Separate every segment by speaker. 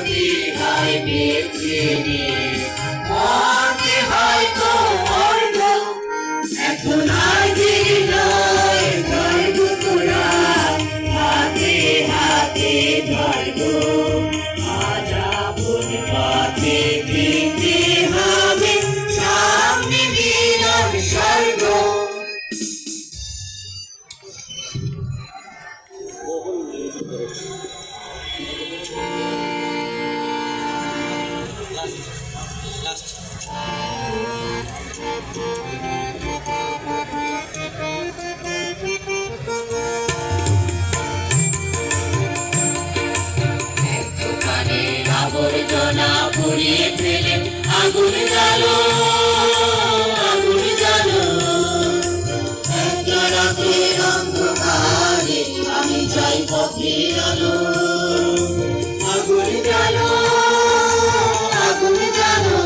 Speaker 1: যদি হয় বেঁচে মরতে হয়তো মরব এখন আগে নয় ধরব তোরা হাতে হাতে ধরব আজ আপন পথে ফিরতে হবে সামনে মিলন স্বর্গ। আবর্জনা পুড়িয়ে ফেলে আগুন জ্বালো আগুন জ্বালো একটা রাতের অন্ধকারে আমি চাই পথের আলো আগুন জ্বালো আগুন জ্বালো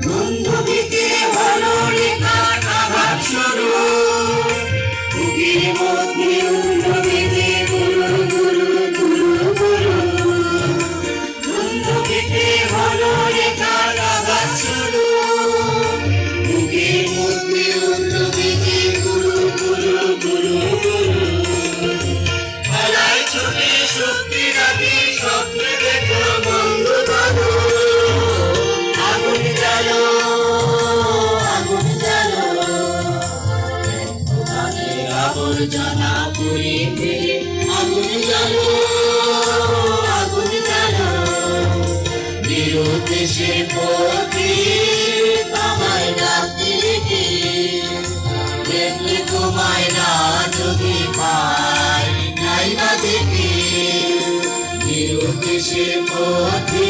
Speaker 1: বন্ধুকে হলো রেখা আঘাত শুরু বুকের মধ্যে উল্ল বেঁধে গুরু গুরু গুরু গুরু বন্ধুকে হলো রেখা আঘাত শুরু বুকের মধ্যে উল্ল বেঁধে গুরু গুরু গুরু গুরু খেলায় ছুটে শক্তি রাখি স্বপ্ন দেখো বন্ধু বাবু আগুন জ্বালো আগুন জ্বালো আবর্জনা পুড়িয়ে ফেলে আগুন জ্বালো আগুন জ্বালো নিরুদ্দেশে পথে আমায় ডাকতে রেখে দেখলে তোমায় না যদি পাই নাই বা দেখে নিরুদ্দেশে পথে